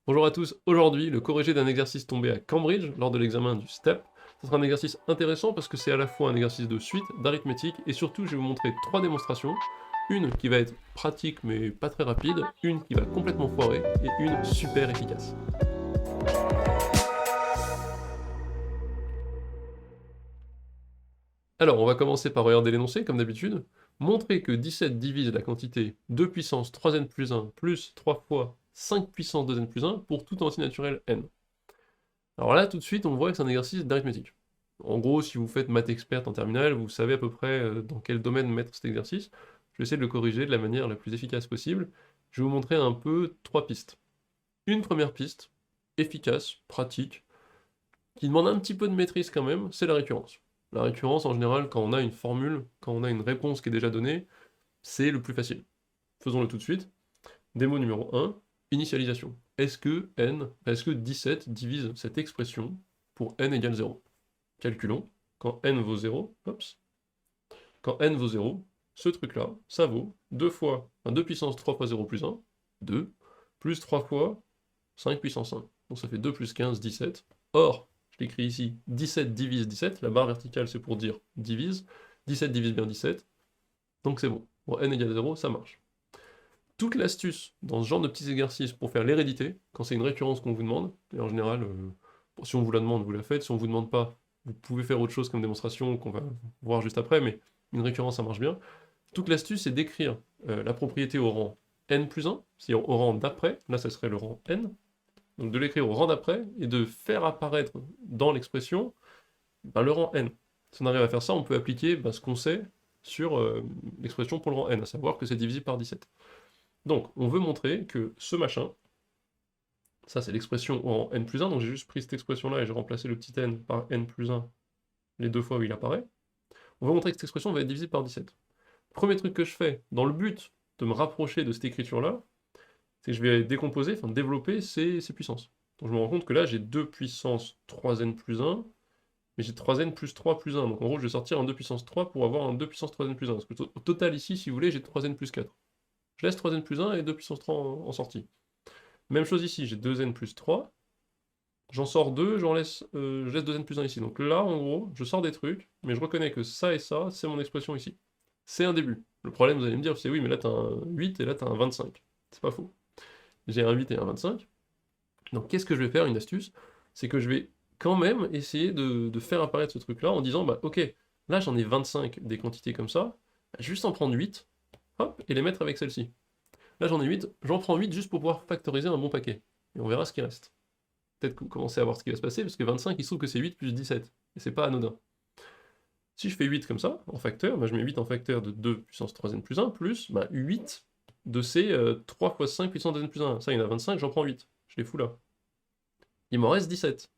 Bonjour à tous, aujourd'hui le corrigé d'un exercice tombé à Cambridge lors de l'examen du STEP. Ce sera un exercice intéressant parce que c'est à la fois un exercice de suite, d'arithmétique, et surtout je vais vous montrer trois démonstrations. Une qui va être pratique mais pas très rapide, une qui va complètement foirer, et une super efficace. Alors on va commencer par regarder l'énoncé comme d'habitude. Montrer que 17 divise la quantité 2 puissance 3n plus 1 plus 3 fois 5 puissance 2n plus 1 pour tout entier naturel n. Alors là, tout de suite, on voit que c'est un exercice d'arithmétique. En gros, si vous faites maths experte en terminale, vous savez à peu près dans quel domaine mettre cet exercice. Je vais essayer de le corriger de la manière la plus efficace possible. Je vais vous montrer un peu trois pistes. Une première piste, efficace, pratique, qui demande un petit peu de maîtrise quand même, c'est la récurrence. La récurrence, en général, quand on a une formule, quand on a une réponse qui est déjà donnée, c'est le plus facile. Faisons-le tout de suite. Démo numéro 1, initialisation. Est-ce que 17 divise cette expression pour n égale 0? Calculons. Quand n vaut 0, quand n vaut 0, ce truc-là, ça vaut 2 puissance 3 fois 0 plus 1, 2, plus 3 fois 5 puissance 1. Donc ça fait 2 plus 15, 17. Or, je l'écris ici, 17 divise 17, la barre verticale c'est pour dire divise, 17 divise bien 17, donc c'est bon. Pour n égale 0, ça marche. Toute l'astuce dans ce genre de petits exercices pour faire l'hérédité, quand c'est une récurrence qu'on vous demande, et en général, si on vous la demande, vous la faites, si on vous demande pas, vous pouvez faire autre chose comme démonstration qu'on va voir juste après, mais une récurrence ça marche bien. Toute l'astuce c'est d'écrire la propriété au rang n plus 1, c'est-à-dire au rang d'après, là ça serait le rang n, donc de l'écrire au rang d'après et de faire apparaître dans l'expression le rang n. Si on arrive à faire ça, on peut appliquer ce qu'on sait sur l'expression pour le rang n, à savoir que c'est divisible par 17. Donc, on veut montrer que ce machin, ça c'est l'expression en n plus 1, donc j'ai juste pris cette expression-là et j'ai remplacé le petit n par n plus 1 les deux fois où il apparaît. On veut montrer que cette expression va être divisée par 17. Premier truc que je fais, dans le but de me rapprocher de cette écriture-là, c'est que je vais décomposer, enfin développer ces puissances. Donc je me rends compte que là j'ai 2 puissance 3n plus 1, mais j'ai 3n plus 3 plus 1. Donc en gros je vais sortir un 2 puissance 3 pour avoir un 2 puissance 3n plus 1. Parce que au total ici, si vous voulez, j'ai 3n plus 4. Je laisse 3n plus 1 et 2 puissance 3 en sortie. Même chose ici, j'ai 2n plus 3, j'en sors 2, je laisse 2n plus 1 ici. Donc là, en gros, je sors des trucs, mais je reconnais que ça et ça, c'est mon expression ici. C'est un début. Le problème, vous allez me dire, c'est oui, mais là t'as un 8 et là t'as un 25. C'est pas faux. J'ai un 8 et un 25. Donc qu'est-ce que je vais faire, une astuce? C'est que je vais quand même essayer de faire apparaître ce truc-là en disant, bah ok, là j'en ai 25 des quantités comme ça, juste en prendre 8, hop, et les mettre avec celle-ci. Là j'en ai 8, j'en prends 8 juste pour pouvoir factoriser un bon paquet. Et on verra ce qui reste. Peut-être que vous commencez à voir ce qui va se passer, parce que 25, il se trouve que c'est 8 plus 17. Et c'est pas anodin. Si je fais 8 comme ça, en facteur, je mets 8 en facteur de 2 puissance 3n plus 1, plus 8 de ces 3 fois 5 puissance 2n plus 1. Ça, il y en a 25, j'en prends 8. Je les fous là. Il m'en reste 17.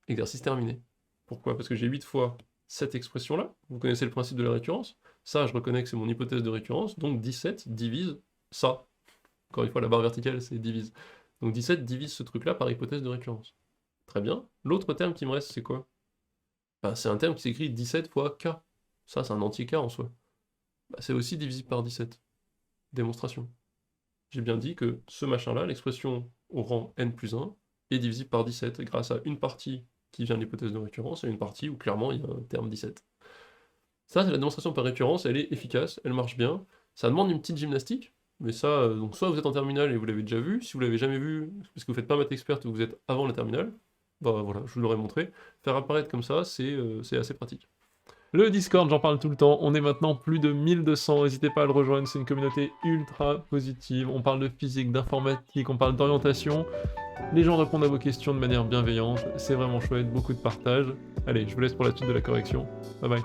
Exercice terminé. Pourquoi? Parce que j'ai 8 fois cette expression-là. Vous connaissez le principe de la récurrence. Ça, je reconnais que c'est mon hypothèse de récurrence. Donc 17 divise ça. Encore une fois, la barre verticale, c'est divise. Donc 17 divise ce truc-là par hypothèse de récurrence. Très bien. L'autre terme qui me reste, c'est quoi? C'est un terme qui s'écrit 17 fois k. Ça, c'est un entier k en soi. C'est aussi divisible par 17. Démonstration. J'ai bien dit que ce machin-là, l'expression au rang n plus 1, est divisible par 17 grâce à une partie qui vient de l'hypothèse de récurrence et une partie où clairement il y a un terme 17. Ça, c'est la démonstration par récurrence, elle est efficace, elle marche bien. Ça demande une petite gymnastique, mais ça, donc soit vous êtes en terminale et vous l'avez déjà vu, si vous l'avez jamais vu, parce que vous faites pas maths experte ou vous êtes avant la terminale, bah voilà, je vous l'aurais montré. Faire apparaître comme ça, c'est assez pratique. Le Discord, j'en parle tout le temps, on est maintenant plus de 1200, n'hésitez pas à le rejoindre, c'est une communauté ultra positive, on parle de physique, d'informatique, on parle d'orientation, les gens répondent à vos questions de manière bienveillante, c'est vraiment chouette, beaucoup de partage. Allez, je vous laisse pour la suite de la correction, bye bye.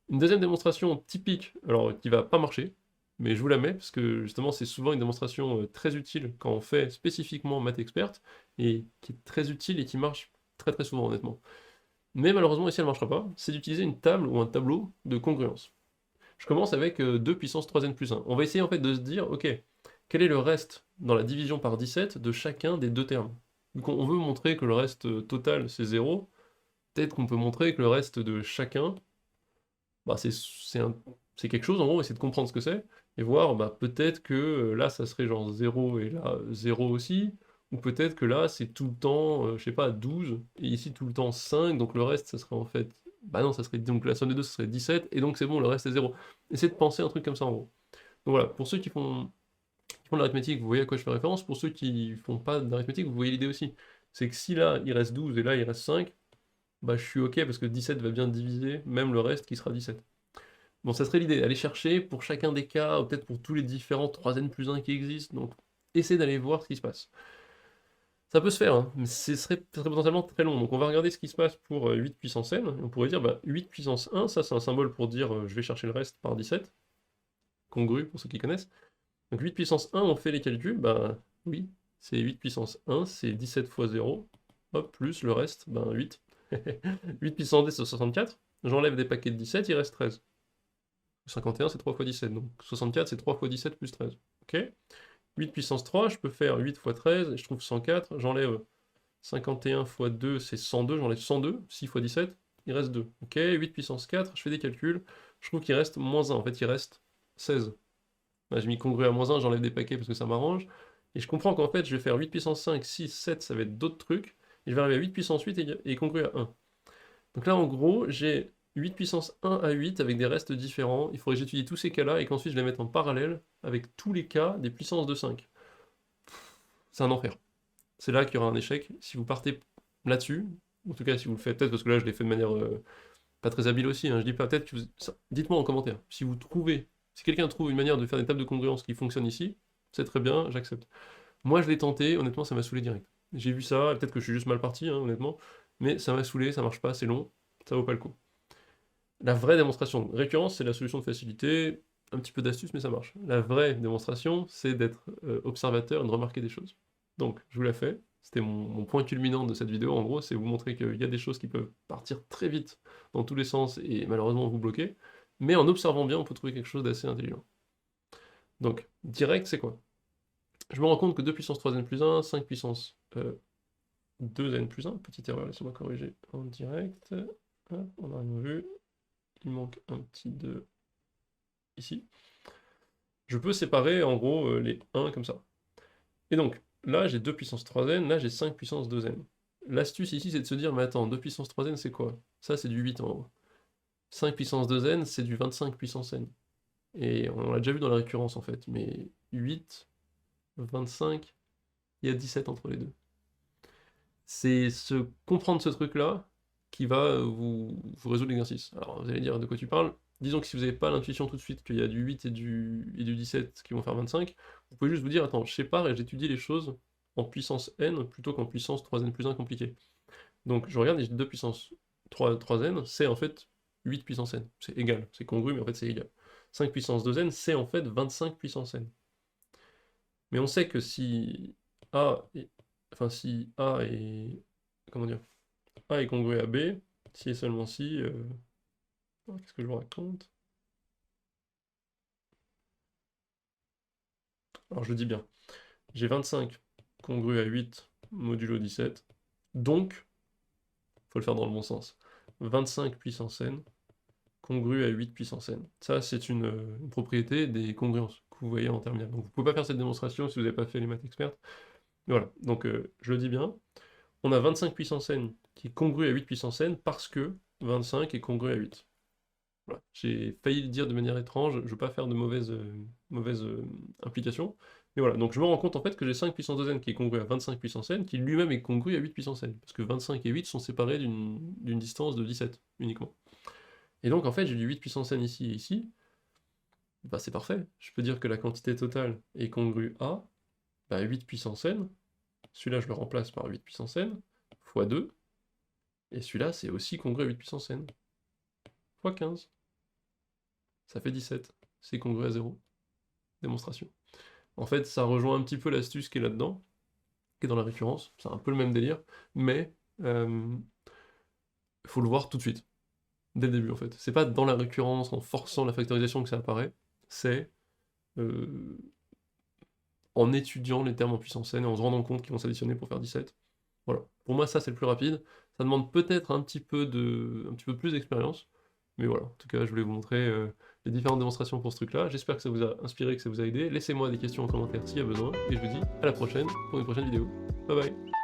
Une deuxième démonstration typique, alors qui va pas marcher, mais je vous la mets parce que justement c'est souvent une démonstration très utile quand on fait spécifiquement maths experte, et qui est très utile et qui marche très très souvent honnêtement. Mais malheureusement ici elle ne marchera pas, c'est d'utiliser une table ou un tableau de congruence. Je commence avec 2 puissance 3n plus 1. On va essayer en fait de se dire, ok, quel est le reste dans la division par 17 de chacun des deux termes? Donc on veut montrer que le reste total c'est 0, peut-être qu'on peut montrer que le reste de chacun, c'est quelque chose en gros, essayer de comprendre ce que c'est. et voir, bah, peut-être que là, ça serait genre 0 et là, 0 aussi, ou peut-être que là, c'est tout le temps, je sais pas, 12, et ici tout le temps 5, donc le reste, ça serait en fait... Bah non, ça serait, donc la somme des deux, ça serait 17, et donc c'est bon, le reste est 0. Essayez de penser un truc comme ça en gros. Donc voilà, pour ceux qui font de l'arithmétique, vous voyez à quoi je fais référence. Pour ceux qui font pas d'arithmétique, vous voyez l'idée aussi. C'est que si là, il reste 12 et là, il reste 5, bah je suis ok parce que 17 va bien diviser même le reste qui sera 17. Bon, ça serait l'idée, aller chercher pour chacun des cas, ou peut-être pour tous les différents 3n plus 1 qui existent, donc essayez d'aller voir ce qui se passe. Ça peut se faire, hein, mais ça serait potentiellement très long. Donc on va regarder ce qui se passe pour 8 puissance n, et on pourrait dire, bah 8 puissance 1, ça c'est un symbole pour dire je vais chercher le reste par 17, congru pour ceux qui connaissent. Donc 8 puissance 1, on fait les calculs, bah oui, c'est 8 puissance 1, c'est 17 fois 0, hop, plus le reste, ben 8. 8 puissance d, c'est 64, j'enlève des paquets de 17, il reste 13. 51, c'est 3 fois 17, donc 64, c'est 3 fois 17 plus 13. Ok. 8 puissance 3, je peux faire 8 fois 13, et je trouve 104, j'enlève 51 fois 2, c'est 102, j'enlève 102, 6 fois 17, il reste 2. Ok, 8 puissance 4, je fais des calculs, je trouve qu'il reste moins 1, en fait il reste 16. Bah, j'ai mis congru à moins 1, j'enlève des paquets parce que ça m'arrange, et je comprends qu'en fait je vais faire 8 puissance 5, 6, 7, ça va être d'autres trucs, et je vais arriver à 8 puissance 8 et congru à 1. Donc là en gros, j'ai 8 puissance 1 à 8 avec des restes différents, il faudrait que j'étudie tous ces cas-là et qu'ensuite je les mette en parallèle avec tous les cas des puissances de 5. C'est un enfer. C'est là qu'il y aura un échec. Si vous partez là-dessus, en tout cas si vous le faites peut-être, parce que là je l'ai fait de manière pas très habile aussi, hein, je dis pas peut-être que dites-moi en commentaire, si vous trouvez, si quelqu'un trouve une manière de faire des tables de congruence qui fonctionnent ici, c'est très bien, j'accepte. Moi je l'ai tenté, honnêtement ça m'a saoulé direct. J'ai vu ça, et peut-être que je suis juste mal parti, hein, honnêtement, mais ça m'a saoulé, ça marche pas, c'est long, ça vaut pas le coup. La vraie démonstration, récurrence c'est la solution de facilité, un petit peu d'astuce mais ça marche. La vraie démonstration c'est d'être observateur et de remarquer des choses. Donc je vous la fais, c'était mon point culminant de cette vidéo en gros, c'est vous montrer qu'il y a des choses qui peuvent partir très vite dans tous les sens et malheureusement vous bloquer, mais en observant bien on peut trouver quelque chose d'assez intelligent. Donc direct c'est quoi? Je me rends compte que 2 puissance 3n plus 1, 5 puissance 2n plus 1, petite erreur, laissez-moi corriger en direct. Hop, on a rien vu. Il manque un petit 2 ici. Je peux séparer en gros les 1 comme ça. Et donc, là j'ai 2 puissance 3n, là j'ai 5 puissance 2n. L'astuce ici c'est de se dire, mais attends, 2 puissance 3n c'est quoi? Ça c'est du 8 en haut. 5 puissance 2n c'est du 25 puissance n. Et on l'a déjà vu dans la récurrence en fait, mais 8, 25, il y a 17 entre les deux. C'est comprendre ce truc-là qui va vous résoudre l'exercice. Alors vous allez dire de quoi tu parles. Disons que si vous n'avez pas l'intuition tout de suite qu'il y a du 8 et du 17 qui vont faire 25, vous pouvez juste vous dire, attends, je sépare et j'étudie les choses en puissance n plutôt qu'en puissance 3n plus 1 compliqué. Donc je regarde et j'ai 2 puissance 3n, c'est en fait 8 puissance n. C'est égal, c'est congru mais en fait c'est égal. 5 puissance 2n, c'est en fait 25 puissance n. Mais on sait que si A est, enfin si A est, comment dire, A est congru à B, si et seulement si, oh, qu'est-ce que je vous raconte? Alors je dis bien, j'ai 25 congru à 8 modulo 17, donc, faut le faire dans le bon sens, 25 puissance n congru à 8 puissance n. Ça c'est une propriété des congruences que vous voyez en terminale. Donc vous pouvez pas faire cette démonstration si vous n'avez pas fait les maths expertes. Mais voilà, donc je le dis bien, on a 25 puissance n qui est congru à 8 puissance n parce que 25 est congru à 8. Voilà. J'ai failli le dire de manière étrange, je ne veux pas faire de mauvaises implications. Mais voilà, donc je me rends compte en fait que j'ai 5 puissance 2n qui est congru à 25 puissance n, qui lui-même est congru à 8 puissance n. Parce que 25 et 8 sont séparés d'une distance de 17 uniquement. Et donc en fait j'ai du 8 puissance n ici et ici. Bah c'est parfait. Je peux dire que la quantité totale est congrue à 8 puissance n. Celui-là je le remplace par 8 puissance n fois 2. Et celui-là c'est aussi congru à 8 puissance n fois 15. Ça fait 17. C'est congru à 0. Démonstration. En fait, ça rejoint un petit peu l'astuce qui est là-dedans, qui est dans la récurrence. C'est un peu le même délire, mais il faut le voir tout de suite, dès le début en fait. C'est pas dans la récurrence, en forçant la factorisation que ça apparaît, c'est en étudiant les termes en puissance n et en se rendant compte qu'ils vont s'additionner pour faire 17. Voilà. Pour moi, ça c'est le plus rapide. Ça demande peut-être un petit peu plus d'expérience, mais voilà. En tout cas, je voulais vous montrer les différentes démonstrations pour ce truc-là. J'espère que ça vous a inspiré, que ça vous a aidé. Laissez-moi des questions en commentaire s'il y a besoin, et je vous dis à la prochaine pour une prochaine vidéo. Bye bye.